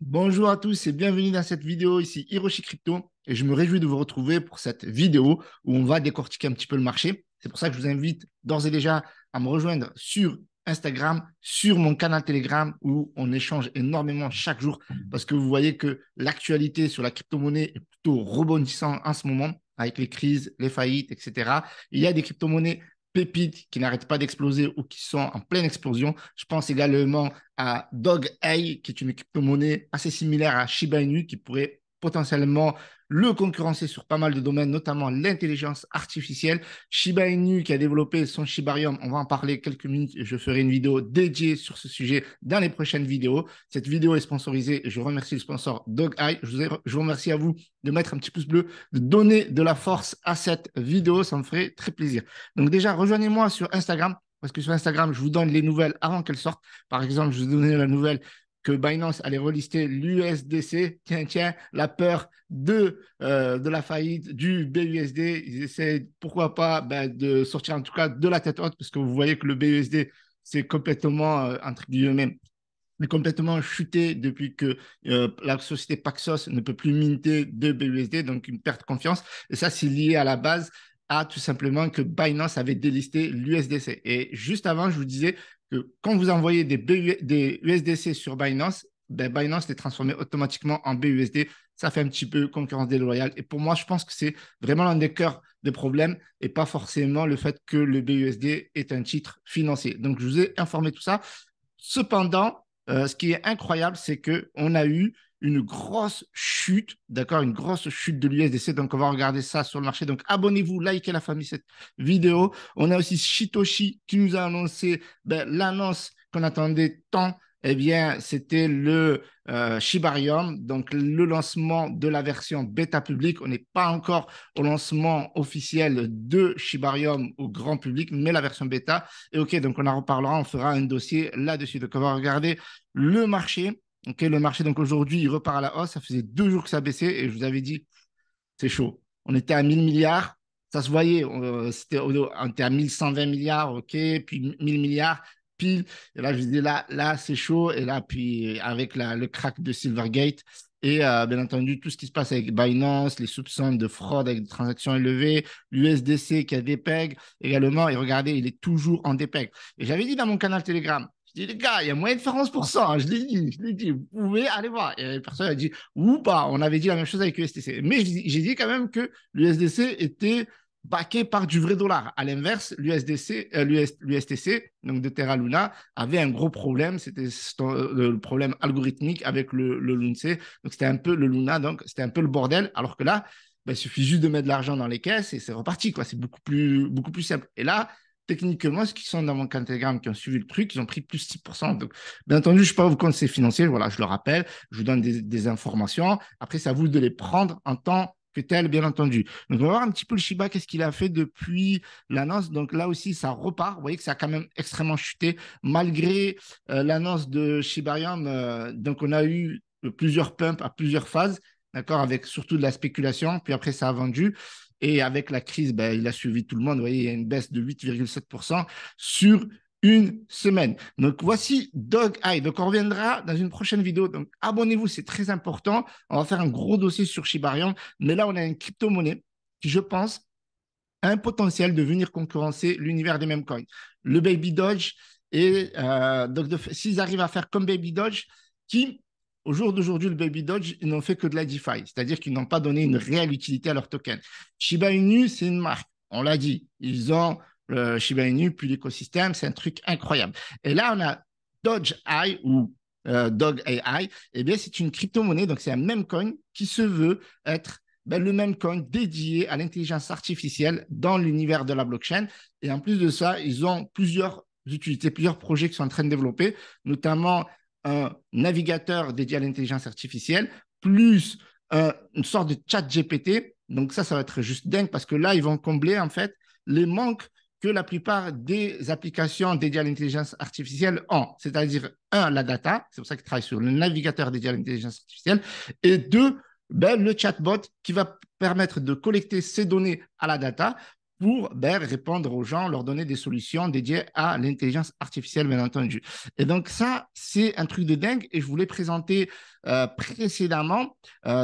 Bonjour à tous et bienvenue dans cette vidéo. Ici Hiroshi Crypto et je me réjouis de vous retrouver pour cette vidéo où on va décortiquer un petit peu le marché. C'est pour ça que je vous invite d'ores et déjà à me rejoindre sur Instagram, sur mon canal Telegram où on échange énormément chaque jour parce que vous voyez que l'actualité sur la crypto-monnaie est plutôt rebondissante en ce moment avec les crises, les faillites, etc. Il y a des crypto-monnaies pépites qui n'arrêtent pas d'exploser ou qui sont en pleine explosion. Je pense également à DogEye, qui est une crypto-monnaie assez similaire à Shiba Inu, qui pourrait potentiellement le concurrencer sur pas mal de domaines, notamment l'intelligence artificielle. Shiba Inu qui a développé son Shibarium, on va en parler quelques minutes. Je ferai une vidéo dédiée sur ce sujet dans les prochaines vidéos. Cette vidéo est sponsorisée et je remercie le sponsor DogEye. Je vous remercie à vous de mettre un petit pouce bleu, de donner de la force à cette vidéo, ça me ferait très plaisir. Donc déjà, rejoignez-moi sur Instagram, parce que sur Instagram, je vous donne les nouvelles avant qu'elles sortent. Par exemple, je vous donnais la nouvelle que Binance allait relister l'USDC. Tiens, tiens, la peur de la faillite du BUSD. Ils essaient, pourquoi pas, de sortir en tout cas de la tête haute, parce que vous voyez que le BUSD, c'est complètement, entre guillemets, mais complètement chuté depuis que la société Paxos ne peut plus minter de BUSD, donc une perte de confiance. Et ça, c'est lié à la base à tout simplement que Binance avait délisté l'USDC. Et juste avant, je vous disais que quand vous envoyez des USDC sur Binance, Binance les transformait automatiquement en BUSD. Ça fait un petit peu concurrence déloyale. Et pour moi, je pense que c'est vraiment l'un des cœurs des problèmes et pas forcément le fait que le BUSD est un titre financier. Donc, je vous ai informé tout ça. Cependant, ce qui est incroyable, c'est qu'on a eu une grosse chute, d'accord, une grosse chute de l'USDC. Donc, on va regarder ça sur le marché. Donc, abonnez-vous, likez la famille cette vidéo. On a aussi Shitoshi qui nous a annoncé l'annonce qu'on attendait tant. Eh bien, c'était le Shibarium, donc le lancement de la version bêta publique. On n'est pas encore au lancement officiel de Shibarium au grand public, mais la version bêta. Et OK, donc on en reparlera, on fera un dossier là-dessus. Donc on va regarder le marché. OK, le marché, donc aujourd'hui, il repart à la hausse. Ça faisait 2 jours que ça baissait et je vous avais dit, c'est chaud. On était à 1000 milliards. Ça se voyait, on était à 1120 milliards, OK, puis 1000 milliards, pile. Et là, je disais, là c'est chaud. Et là, puis avec le crack de Silvergate, et bien entendu, tout ce qui se passe avec Binance, les soupçons de fraude avec des transactions élevées, l'USDC qui a des pegs également. Et regardez, il est toujours en dépeg. Et j'avais dit dans mon canal Telegram, je dis, les gars, il y a moyen de faire 11%. Je l'ai dit, vous pouvez aller voir. Et personne a dit, ou pas. On avait dit la même chose avec l'USDC. Mais j'ai dit quand même que l'USDC était backé par du vrai dollar. À l'inverse, l'USTC, donc de Terra Luna, avait un gros problème. C'était le problème algorithmique avec le Lunce. Donc c'était un peu le Luna, donc c'était un peu le bordel. Alors que là, il suffit juste de mettre de l'argent dans les caisses et c'est reparti, quoi. C'est beaucoup plus simple. Et là, techniquement, ceux qui sont dans mon canal Telegram, qui ont suivi le truc, ils ont pris plus 6%. Donc, bien entendu, je ne suis pas vous conseiller financier, voilà, je le rappelle, je vous donne des informations. Après, c'est à vous de les prendre en tant que tel, bien entendu. Donc, on va voir un petit peu le Shiba, qu'est-ce qu'il a fait depuis l'annonce. Donc, là aussi, ça repart. Vous voyez que ça a quand même extrêmement chuté, malgré l'annonce de Shibarium. Donc, on a eu plusieurs pumps à plusieurs phases, d'accord, avec surtout de la spéculation. Puis après, ça a vendu. Et avec la crise, il a suivi tout le monde. Vous voyez, il y a une baisse de 8,7% sur une semaine. Donc, voici Dog Eye. Donc, on reviendra dans une prochaine vidéo. Donc, abonnez-vous, c'est très important. On va faire un gros dossier sur Shibarium. Mais là, on a une crypto-monnaie qui, je pense, a un potentiel de venir concurrencer l'univers des mêmes coins. Le Baby Doge. Et donc, s'ils arrivent à faire comme Baby Doge, qui au jour d'aujourd'hui, le Baby Doge, ils n'ont fait que de la DeFi, c'est-à-dire qu'ils n'ont pas donné une réelle utilité à leur token. Shiba Inu, c'est une marque, on l'a dit. Ils ont Shiba Inu, puis l'écosystème, c'est un truc incroyable. Et là, on a Doge Eye ou Dog AI, eh bien, c'est une crypto-monnaie, donc c'est un même coin qui se veut être le même coin dédié à l'intelligence artificielle dans l'univers de la blockchain. Et en plus de ça, ils ont plusieurs utilités, plusieurs projets qui sont en train de développer, notamment un navigateur dédié à l'intelligence artificielle, plus une sorte de chat GPT. Donc ça va être juste dingue parce que là, ils vont combler en fait les manques que la plupart des applications dédiées à l'intelligence artificielle ont. C'est-à-dire, un, la data, c'est pour ça qu'ils travaillent sur le navigateur dédié à l'intelligence artificielle, et deux, le chatbot qui va permettre de collecter ces données à la data pour répondre aux gens, leur donner des solutions dédiées à l'intelligence artificielle, bien entendu. Et donc, ça, c'est un truc de dingue et je voulais présenter précédemment.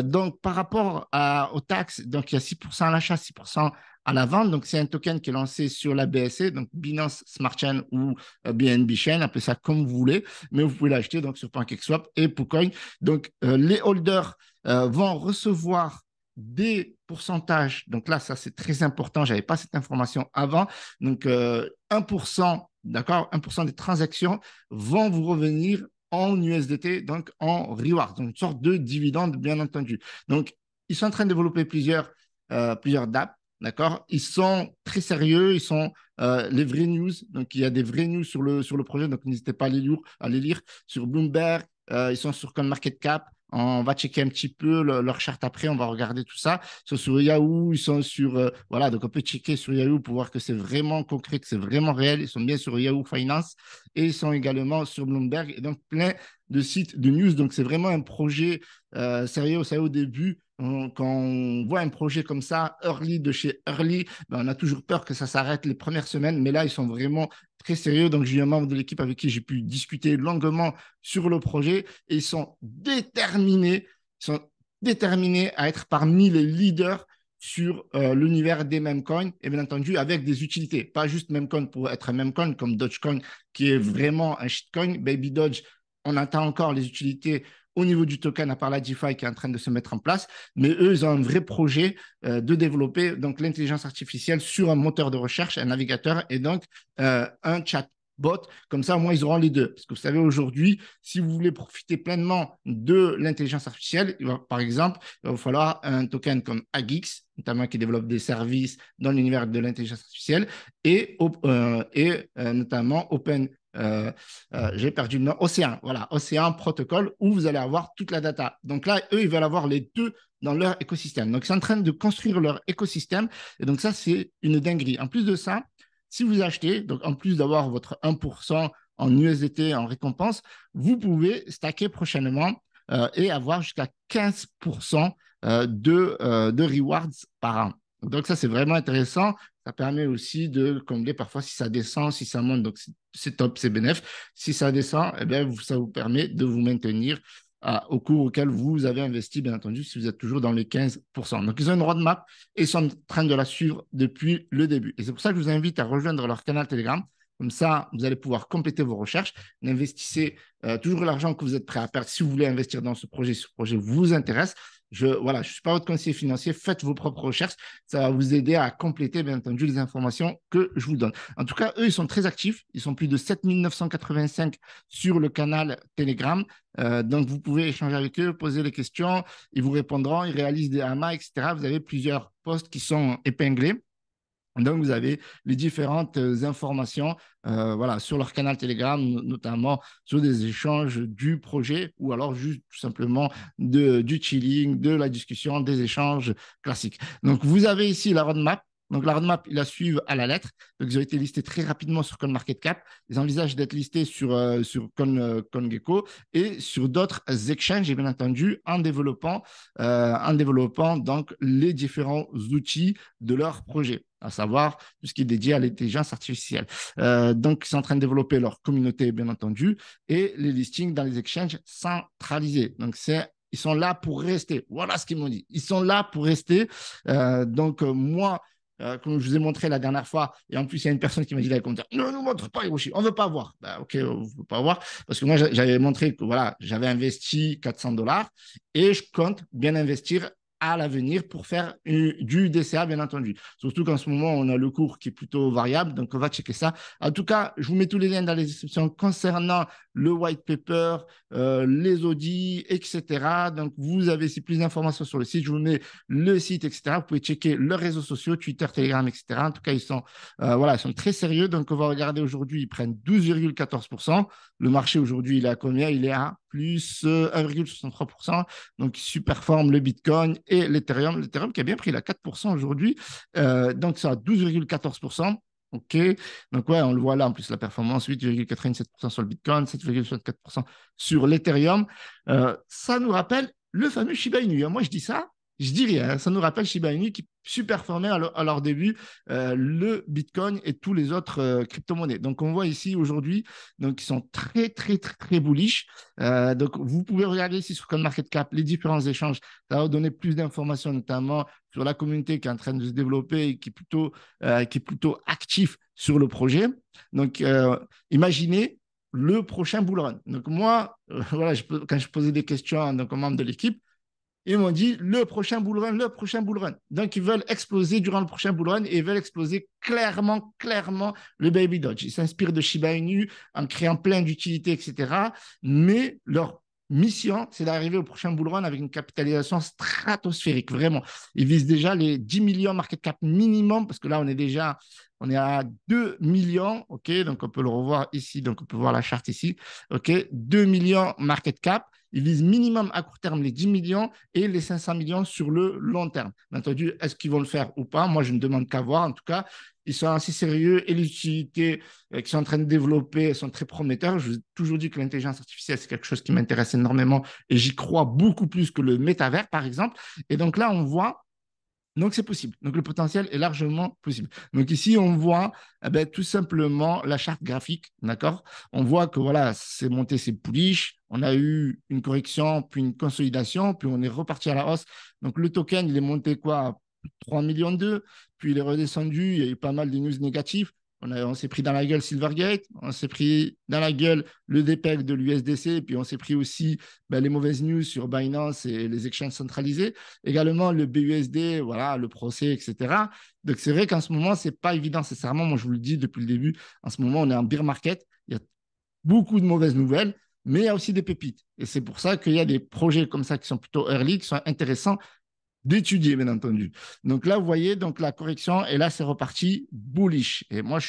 Donc, par rapport aux taxes, donc il y a 6% à l'achat, 6% à la vente. Donc, c'est un token qui est lancé sur la BSC, donc Binance Smart Chain ou BNB Chain, appelez ça comme vous voulez, mais vous pouvez l'acheter donc sur PancakeSwap et PooCoin. Donc, les holders vont recevoir des pourcentages. Donc là, ça, c'est très important. Je n'avais pas cette information avant. Donc, 1%, d'accord, 1% des transactions vont vous revenir en USDT, donc en reward, donc une sorte de dividende, bien entendu. Donc, ils sont en train de développer plusieurs dApps, d'accord. Ils sont très sérieux, ils sont les vraies news. Donc, il y a des vraies news sur le projet, donc n'hésitez pas à les lire sur Bloomberg. Ils sont sur CoinMarketCap. On va checker un petit peu leur charte après, on va regarder tout ça. Ils sont sur Yahoo, ils sont sur... voilà, donc on peut checker sur Yahoo pour voir que c'est vraiment concret, que c'est vraiment réel. Ils sont bien sur Yahoo Finance et ils sont également sur Bloomberg et donc plein de sites de news. Donc c'est vraiment un projet sérieux. Vous savez, au début, quand on voit un projet comme ça, early de chez early, on a toujours peur que ça s'arrête les premières semaines, mais là, ils sont vraiment très sérieux. Donc, j'ai eu un membre de l'équipe avec qui j'ai pu discuter longuement sur le projet et ils sont déterminés à être parmi les leaders sur l'univers des memecoins et bien entendu avec des utilités, pas juste memecoin pour être un memecoin comme Dogecoin qui est vraiment un shitcoin. Baby Doge, on attend encore les utilités au niveau du token, à part la DeFi qui est en train de se mettre en place. Mais eux, ils ont un vrai projet de développer donc l'intelligence artificielle sur un moteur de recherche, un navigateur et donc un chatbot. Comme ça, au moins, ils auront les deux. Parce que vous savez, aujourd'hui, si vous voulez profiter pleinement de l'intelligence artificielle, par exemple, il va vous falloir un token comme Agix, notamment qui développe des services dans l'univers de l'intelligence artificielle, et notamment Open j'ai perdu le nom, Océan, voilà, Océan Protocol, où vous allez avoir toute la data. Donc là, eux, ils veulent avoir les deux dans leur écosystème. Donc, ils sont en train de construire leur écosystème. Et donc, ça, c'est une dinguerie. En plus de ça, si vous achetez, donc en plus d'avoir votre 1% en USDT en récompense, vous pouvez stacker prochainement et avoir jusqu'à 15% de rewards par an. Donc, ça, c'est vraiment intéressant. Ça permet aussi de combler parfois si ça descend, si ça monte. Donc, c'est top, c'est bénéf. Si ça descend, eh bien, ça vous permet de vous maintenir au cours auquel vous avez investi, bien entendu, si vous êtes toujours dans les 15%. Donc, ils ont une roadmap et ils sont en train de la suivre depuis le début. Et c'est pour ça que je vous invite à rejoindre leur canal Telegram. Comme ça, vous allez pouvoir compléter vos recherches. Investissez toujours l'argent que vous êtes prêt à perdre si vous voulez investir dans ce projet vous intéresse. Je ne suis pas votre conseiller financier, faites vos propres recherches. Ça va vous aider à compléter, bien entendu, les informations que je vous donne. En tout cas, eux, ils sont très actifs. Ils sont plus de 7985 sur le canal Telegram. Donc, vous pouvez échanger avec eux, poser les questions. Ils vous répondront. Ils réalisent des AMA, etc. Vous avez plusieurs posts qui sont épinglés. Donc, vous avez les différentes informations voilà, sur leur canal Telegram, notamment sur des échanges du projet ou alors juste tout simplement du chilling, de la discussion, des échanges classiques. Donc, vous avez ici la roadmap. Donc, la roadmap, ils la suivent à la lettre. Donc, ils ont été listés très rapidement sur CoinMarketCap. Ils envisagent d'être listés sur CoinGecko et sur d'autres exchanges, et bien entendu, en développant donc les différents outils de leur projet, à savoir tout ce qui est dédié à l'intelligence artificielle. Donc, ils sont en train de développer leur communauté, bien entendu, et les listings dans les exchanges centralisés. Donc, ils sont là pour rester. Voilà ce qu'ils m'ont dit. Ils sont là pour rester. Moi, comme je vous ai montré la dernière fois, et en plus, il y a une personne qui m'a dit dans les commentaires, ne nous montre pas Hiroshi, on ne veut pas voir. Ben, ok, on ne veut pas voir, parce que moi, j'avais montré que voilà, j'avais investi 400 $ et je compte bien investir à l'avenir pour faire du DCA, bien entendu. Surtout qu'en ce moment, on a le cours qui est plutôt variable, donc on va checker ça. En tout cas, je vous mets tous les liens dans les descriptions concernant le white paper, les audits, etc. Donc, vous avez ici plus d'informations sur le site. Je vous mets le site, etc. Vous pouvez checker leurs réseaux sociaux, Twitter, Telegram, etc. En tout cas, ils sont très sérieux. Donc, on va regarder aujourd'hui, ils prennent 12,14%. Le marché aujourd'hui, il est à combien? Il est à plus 1,63%. Donc, ils superforment le Bitcoin et l'Ethereum. L'Ethereum qui a bien pris la 4% aujourd'hui. Donc, ça a 12,14%. OK. Donc, ouais, on le voit là, en plus, la performance, 8,87% sur le Bitcoin, 7,64% sur l'Ethereum. Ça nous rappelle le fameux Shiba Inu. Moi, je dis ça, je dis rien. Ça nous rappelle Shiba Inu qui surperformé à leur début le Bitcoin et tous les autres crypto-monnaies. Donc, on voit ici aujourd'hui, donc ils sont très, très, très, très bullish. Donc, vous pouvez regarder ici sur CoinMarketCap les différents échanges. Ça va vous donner plus d'informations, notamment sur la communauté qui est en train de se développer et qui est plutôt actif sur le projet. Donc, imaginez le prochain bull run. Donc, moi, voilà, quand je posais des questions donc, aux membres de l'équipe, ils m'ont dit le prochain bull run, le prochain bull run. Donc, ils veulent exploser durant le prochain bull run et ils veulent exploser clairement, clairement le Baby Doge. Ils s'inspirent de Shiba Inu en créant plein d'utilités, etc. Mais leur mission, c'est d'arriver au prochain bull run avec une capitalisation stratosphérique, vraiment. Ils visent déjà les 10 millions market cap minimum parce que là, on est à 2 millions, ok, donc on peut le revoir ici, donc on peut voir la charte ici, ok, 2 millions market cap. Ils visent minimum à court terme les 10 millions et les 500 millions sur le long terme. Bien entendu, est-ce qu'ils vont le faire ou pas? Moi, je ne demande qu'à voir. En tout cas, ils sont assez sérieux et les utilités qu'ils sont en train de développer sont très prometteurs. Je vous ai toujours dit que l'intelligence artificielle, c'est quelque chose qui m'intéresse énormément et j'y crois beaucoup plus que le métavers, par exemple. Et donc là, on voit donc, c'est possible. Donc, le potentiel est largement possible. Donc, ici, on voit tout simplement la charte graphique. D'accord? On voit que voilà, c'est monté, c'est bullish. On a eu une correction, puis une consolidation, puis on est reparti à la hausse. Donc, le token, il est monté quoi? À 3 millions d'eux, puis il est redescendu. Il y a eu pas mal de news négatives. On s'est pris dans la gueule Silvergate, on s'est pris dans la gueule le DPEG de l'USDC, puis on s'est pris aussi les mauvaises news sur Binance et les exchanges centralisés. Également le BUSD, voilà, le procès, etc. Donc c'est vrai qu'en ce moment, ce n'est pas évident, sincèrement. Moi, je vous le dis depuis le début, en ce moment, on est en bear market. Il y a beaucoup de mauvaises nouvelles, mais il y a aussi des pépites. Et c'est pour ça qu'il y a des projets comme ça qui sont plutôt early, qui sont intéressants d'étudier, bien entendu. Donc là, vous voyez, donc la correction, et là, c'est reparti bullish. Et moi,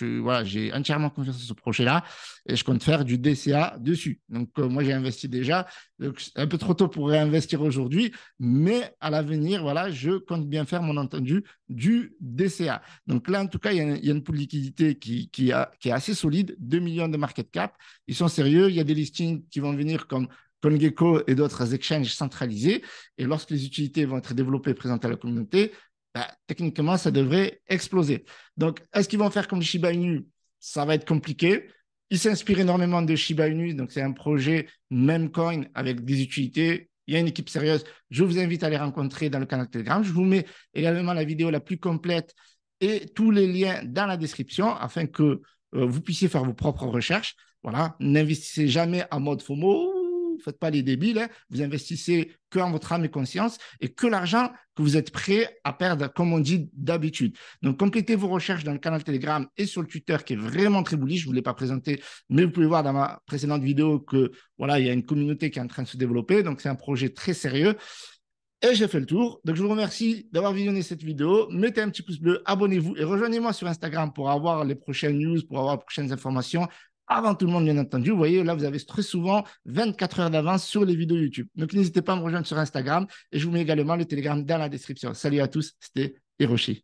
voilà, j'ai entièrement confiance en ce projet-là et je compte faire du DCA dessus. Donc, moi, j'ai investi déjà. Donc, c'est un peu trop tôt pour réinvestir aujourd'hui, mais à l'avenir, voilà, je compte bien faire, mon entendu, du DCA. Donc là, en tout cas, il y a une pool de liquidité qui est assez solide, 2 millions de market cap. Ils sont sérieux. Il y a des listings qui vont venir comme CoinGecko et d'autres exchanges centralisés. Et lorsque les utilités vont être développées et présentées à la communauté, techniquement, ça devrait exploser. Donc, est-ce qu'ils vont faire comme Shiba Inu? Ça va être compliqué. Ils s'inspirent énormément de Shiba Inu. Donc, c'est un projet même coin avec des utilités. Il y a une équipe sérieuse. Je vous invite à les rencontrer dans le canal Telegram. Je vous mets également la vidéo la plus complète et tous les liens dans la description afin que vous puissiez faire vos propres recherches. Voilà, n'investissez jamais en mode FOMO. Faites pas les débiles, hein. Vous investissez que en votre âme et conscience et que l'argent que vous êtes prêt à perdre, comme on dit d'habitude. Donc, complétez vos recherches dans le canal Telegram et sur le Twitter qui est vraiment très bullish. Je ne vous l'ai pas présenté, mais vous pouvez voir dans ma précédente vidéo que voilà, il y a une communauté qui est en train de se développer. Donc, c'est un projet très sérieux. Et j'ai fait le tour. Donc, je vous remercie d'avoir visionné cette vidéo. Mettez un petit pouce bleu, abonnez-vous et rejoignez-moi sur Instagram pour avoir les prochaines news, pour avoir les prochaines informations. Avant tout le monde, bien entendu. Vous voyez, là, vous avez très souvent 24 heures d'avance sur les vidéos YouTube. Donc, n'hésitez pas à me rejoindre sur Instagram et je vous mets également le Telegram dans la description. Salut à tous, c'était Hiroshi.